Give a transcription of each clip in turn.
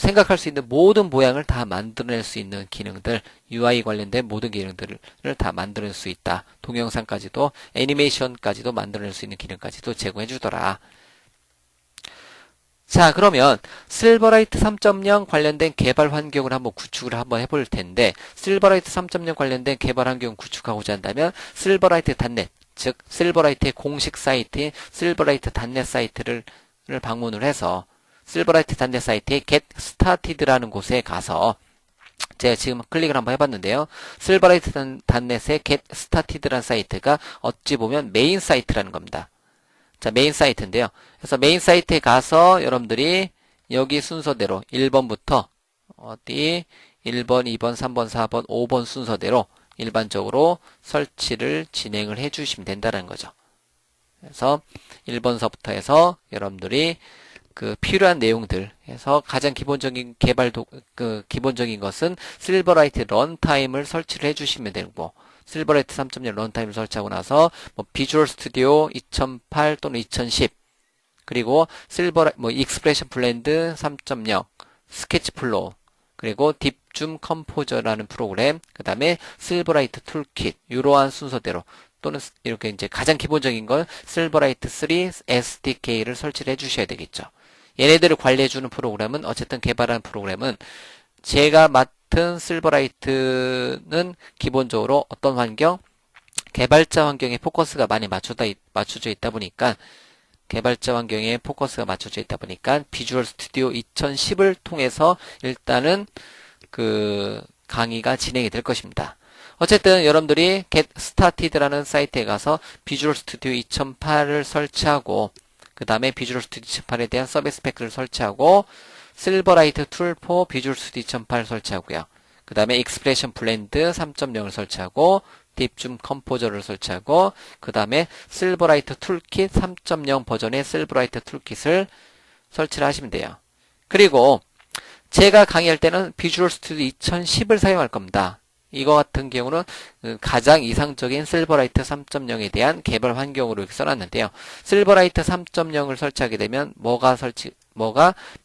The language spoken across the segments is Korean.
생각할 수 있는 모든 모양을 다 만들어낼 수 있는 기능들, UI 관련된 모든 기능들을 다 만들어낼 수 있다. 동영상까지도, 애니메이션까지도 만들어낼 수 있는 기능까지도 제공해 주더라. 자, 그러면 실버라이트 3.0 관련된 개발 환경을 한번 구축을 한번 해볼 텐데, 실버라이트 3.0 관련된 개발 환경 구축하고자 한다면 실버라이트.net, 즉 실버라이트의 공식 사이트인 실버라이트.net 사이트를 방문을 해서 실버라이트.net 사이트의 Get Started라는 곳에 가서 제가 지금 클릭을 한번 해봤는데요. 실버라이트.net의 Get Started라는 사이트가 어찌 보면 메인 사이트라는 겁니다. 자, 메인 사이트인데요. 그래서 메인 사이트에 가서 여러분들이 여기 순서대로 1번부터 어디 1번, 2번, 3번, 4번, 5번 순서대로 일반적으로 설치를 진행을 해 주시면 된다는 거죠. 그래서 1번서부터 해서 여러분들이 그 필요한 내용들 해서 가장 기본적인 기본적인 것은 실버라이트 런타임을 설치를 해 주시면 되고, 실버라이트 3.0 런타임을 설치하고 나서 뭐 비주얼 스튜디오 2008 또는 2010, 그리고 익스프레션 블렌드 3.0, 스케치 플로우, 그리고 딥줌 컴포저라는 프로그램, 그 다음에 실버라이트 툴킷, 이러한 순서대로, 또는 이렇게 이제 가장 기본적인 건 실버라이트 3 SDK를 설치를 해 주셔야 되겠죠. 얘네들을 관리해주는 프로그램은, 어쨌든 개발하는 프로그램은 제가 맡은 실버라이트는 기본적으로 어떤 환경? 개발자 환경에 포커스가 많이 맞춰져 있다 보니까, 개발자 환경에 포커스가 맞춰져 있다 보니까 비주얼 스튜디오 2010을 통해서 일단은 그 강의가 진행이 될 것입니다. 어쨌든 여러분들이 Get Started라는 사이트에 가서 비주얼 스튜디오 2008을 설치하고, 그 다음에 비주얼 스튜디오 2008에 대한 서비스 패크를 설치하고, 실버라이트 툴 포 비주얼 스튜디오 2008을 설치하고요. 그 다음에 익스프레션 블렌드 3.0을 설치하고, 딥줌 컴포저를 설치하고, 그 다음에 실버라이트 툴킷 3.0 버전의 실버라이트 툴킷을 설치를 하시면 돼요. 그리고 제가 강의할 때는 비주얼 스튜디오 2010을 사용할 겁니다. 이거 같은 경우는 가장 이상적인 실버라이트 3.0에 대한 개발 환경으로 이렇게 써놨는데요. 실버라이트 3.0을 설치하게 되면 뭐가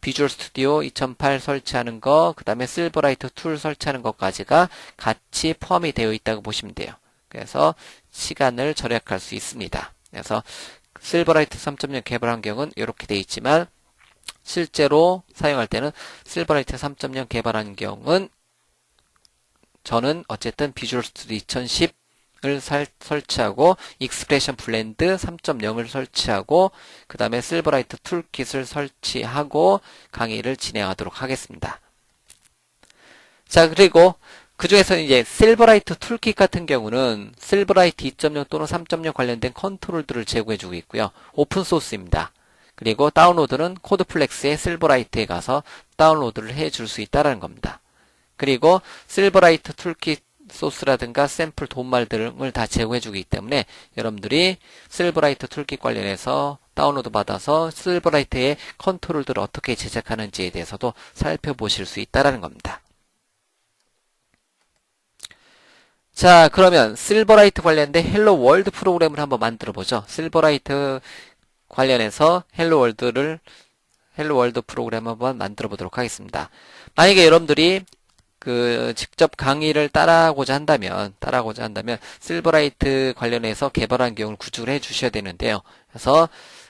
비주얼 스튜디오 2008 설치하는 거, 그 다음에 실버라이트 툴 설치하는 것까지가 같이 포함이 되어 있다고 보시면 돼요. 그래서 시간을 절약할 수 있습니다. 그래서 실버라이트 3.0 개발 환경은 이렇게 되어 있지만, 실제로 사용할 때는 실버라이트 3.0 개발 환경은 저는 어쨌든 비주얼 스튜디오 2010을 설치하고, 익스프레션 블렌드 3.0을 설치하고, 그 다음에 실버라이트 툴킷을 설치하고 강의를 진행하도록 하겠습니다. 자, 그리고 그 중에서 이제 실버라이트 툴킷 같은 경우는 실버라이트 2.0 또는 3.0 관련된 컨트롤들을 제공해주고 있고요. 오픈소스입니다. 그리고 다운로드는 코드플렉스의 실버라이트에 가서 다운로드를 해줄 수 있다는 겁니다. 그리고 실버라이트 툴킷 소스라든가 샘플 도말 등을 다 제공해주기 때문에 여러분들이 실버라이트 툴킷 관련해서 다운로드 받아서 실버라이트의 컨트롤들을 어떻게 제작하는지에 대해서도 살펴보실 수 있다는 겁니다. 자, 그러면 실버라이트 관련된 헬로 월드 프로그램을 한번 만들어 보죠. 실버라이트 관련해서 헬로 월드 프로그램 한번 만들어 보도록 하겠습니다. 만약에 여러분들이 직접 강의를 따라하고자 한다면 실버라이트 관련해서 개발 환경을 구축을 해 주셔야 되는데요. 그래서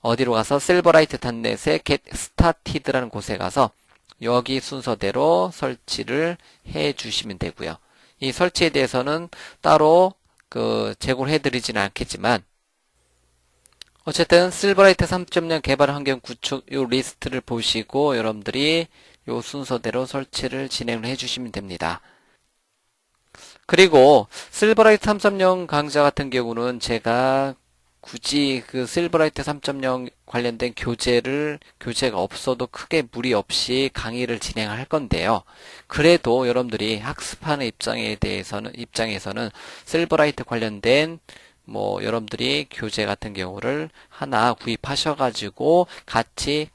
어디로 가서 실버라이트.net의 Get Started라는 곳에 가서 여기 순서대로 설치를 해 주시면 되고요. 이 설치에 대해서는 따로 제공을 해 드리지는 않겠지만, 어쨌든 실버라이트 3.0 개발 환경 구축 요 리스트를 보시고 여러분들이 요 순서대로 설치를 진행을 해주시면 됩니다. 그리고 실버라이트 3.0 강좌 같은 경우는 제가 굳이 실버라이트 3.0 관련된 교재가 없어도 크게 무리 없이 강의를 진행할 건데요. 그래도 여러분들이 학습하는 입장에서는 실버라이트 관련된 여러분들이 교재 같은 경우를 하나 구입하셔가지고 같이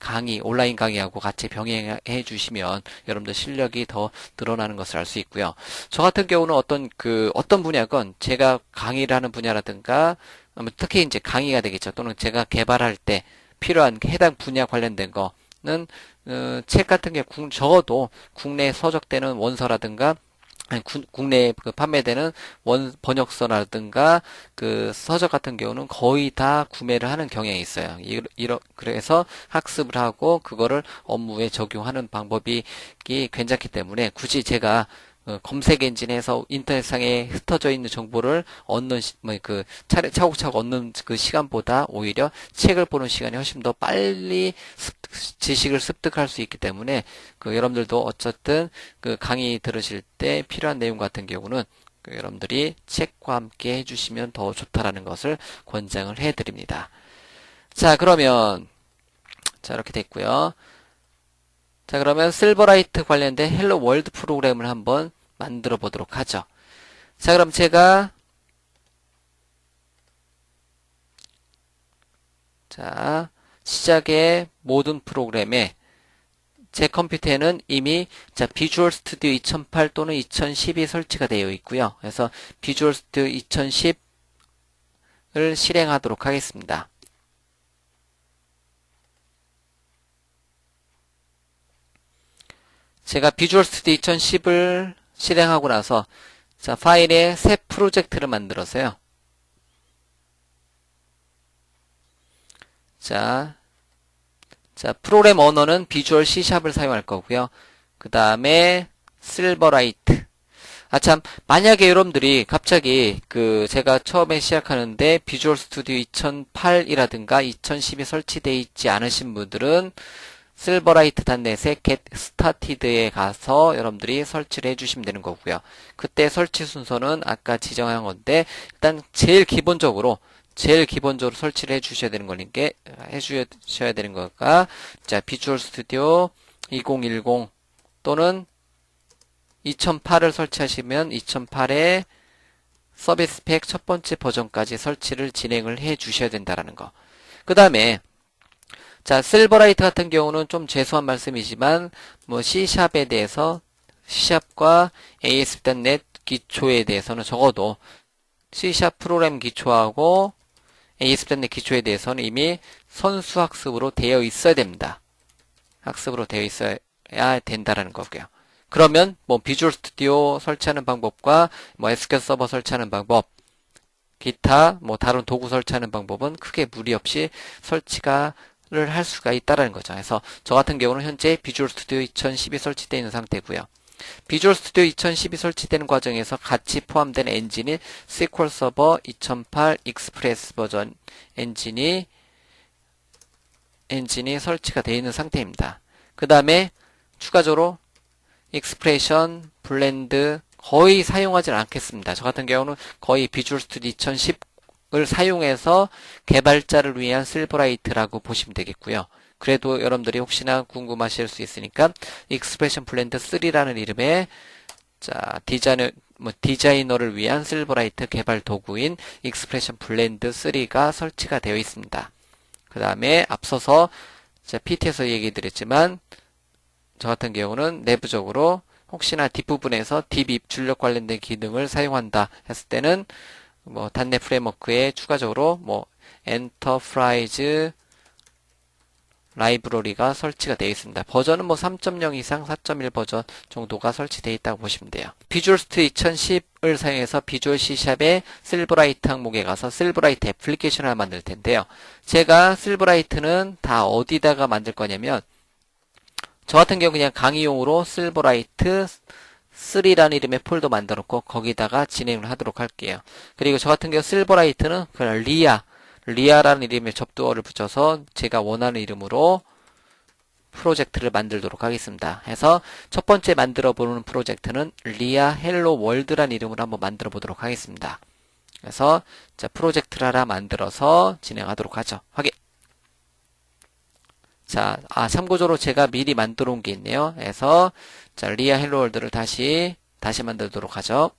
온라인 강의하고 같이 병행해 주시면 여러분들 실력이 더 늘어나는 것을 알 수 있고요. 저 같은 경우는 어떤 분야건 제가 강의를 하는 분야라든가, 특히 이제 강의가 되겠죠. 또는 제가 개발할 때 필요한 해당 분야 관련된 거는 책 같은 게 적어도 국내에 서적되는 원서라든가 아니, 국내에 그 판매되는 번역서라든가 그 서적 같은 경우는 거의 다 구매를 하는 경향이 있어요. 그래서 학습을 하고 그거를 업무에 적용하는 방법이 괜찮기 때문에 굳이 제가 검색 엔진에서 인터넷상에 흩어져 있는 정보를 얻는 차곡차곡 얻는 그 시간보다 오히려 책을 보는 시간이 훨씬 더 빨리 지식을 습득할 수 있기 때문에 여러분들도 어쨌든 강의 들으실 때 필요한 내용 같은 경우는 여러분들이 책과 함께 해주시면 더 좋다라는 것을 권장을 해드립니다. 자, 그러면 자, 이렇게 됐고요. 자, 그러면 실버라이트 관련된 헬로 월드 프로그램을 한번 만들어 보도록 하죠. 자, 그럼 제가 자, 시작의 모든 프로그램에 제 컴퓨터에는 이미 비주얼 스튜디오 2008 또는 2010이 설치가 되어 있고요. 그래서 비주얼 스튜디오 2010을 실행하도록 하겠습니다. 제가 비주얼 스튜디오 2010을 실행하고 나서 자, 파일에 새 프로젝트를 만들어서요. 자, 프로그램 언어는 비주얼 C샵을 사용할 거고요. 그 다음에 실버라이트. 아, 참, 만약에 여러분들이 갑자기 제가 처음에 시작하는데 비주얼 스튜디오 2008이라든가 2010이 설치되어 있지 않으신 분들은 실버라이트.net의 get started에 가서 여러분들이 설치를 해주시면 되는 거고요. 그때 설치 순서는 아까 지정한 건데 일단 제일 기본적으로 설치를 해주셔야 되는 거니까 해주셔야 되는 거가 자 비주얼 스튜디오 2010 또는 2008을 설치하시면 2008에 서비스 팩 첫 번째 버전까지 설치를 진행을 해 주셔야 된다라는 거. 그 다음에 자, 실버라이트 같은 경우는 좀 죄송한 말씀이지만 C샵에 대해서 C샵과 ASP.NET 기초에 대해서는 적어도 C샵 프로그램 기초하고 ASP.NET 기초에 대해서는 이미 선수 학습으로 되어 있어야 됩니다. 학습으로 되어 있어야 된다라는 거고요. 그러면 비주얼 스튜디오 설치하는 방법과 SQL 서버 설치하는 방법, 기타 다른 도구 설치하는 방법은 크게 무리 없이 설치를 할 수가 있다라는 거죠. 그래서 저 같은 경우는 현재 비주얼 스튜디오 2010이 설치되어 있는 상태고요. 비주얼 스튜디오 2010이 설치되는 과정에서 같이 포함된 엔진이 SQL 서버 2008 익스프레스 버전 엔진이 설치가 되어 있는 상태입니다. 그 다음에 추가적으로 익스프레션, 블렌드 거의 사용하지 않겠습니다. 저 같은 경우는 거의 비주얼 스튜디오 2010을 사용해서 개발자를 위한 실버라이트라고 보시면 되겠고요. 그래도 여러분들이 혹시나 궁금하실 수 있으니까 익스프레션 블렌드 3라는 이름의 자 디자이너를 위한 실버라이트 개발 도구인 익스프레션 블렌드 3가 설치가 되어 있습니다. 그 다음에 앞서서 PT에서 얘기 드렸지만 저 같은 경우는 내부적으로 혹시나 뒷부분에서 DB 입출력 관련된 기능을 사용한다 했을 때는 .NET 프레임워크에 추가적으로 엔터프라이즈 라이브러리가 설치가 되어 있습니다. 버전은 3.0 이상 4.1 버전 정도가 설치되어 있다고 보시면 돼요. 비주얼 스튜디오 2010을 사용해서 비주얼 C샵의 실버라이트 항목에 가서 실버라이트 애플리케이션을 만들 텐데요. 제가 실버라이트는 다 어디다가 만들 거냐면 저 같은 경우 그냥 강의용으로 실버라이트 3라는 이름의 폴더 만들어 놓고 거기다가 진행을 하도록 할게요. 그리고 저 같은 경우 실버라이트는 그냥 리아라는 이름의 접두어를 붙여서 제가 원하는 이름으로 프로젝트를 만들도록 하겠습니다. 해서 첫 번째 만들어 보는 프로젝트는 리아 헬로 월드라는 이름으로 한번 만들어 보도록 하겠습니다. 그래서 자 프로젝트를 하나 만들어서 진행하도록 하죠. 확인. 자, 참고적으로 제가 미리 만들어 온 게 있네요. 그래서 자 리아 헬로 월드를 다시 만들도록 하죠.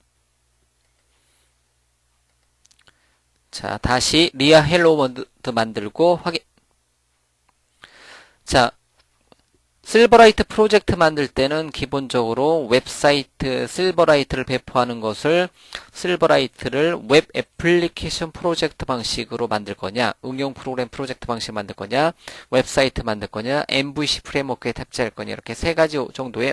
자, 다시 리아 헬로 월드 만들고 확인. 자, 실버라이트 프로젝트 만들 때는 기본적으로 웹사이트 실버라이트를 배포하는 것을 실버라이트를 웹 애플리케이션 프로젝트 방식으로 만들 거냐, 응용 프로그램 프로젝트 방식 만들 거냐, 웹사이트 만들 거냐, MVC 프레임워크에 탑재할 거냐, 이렇게 세 가지 정도의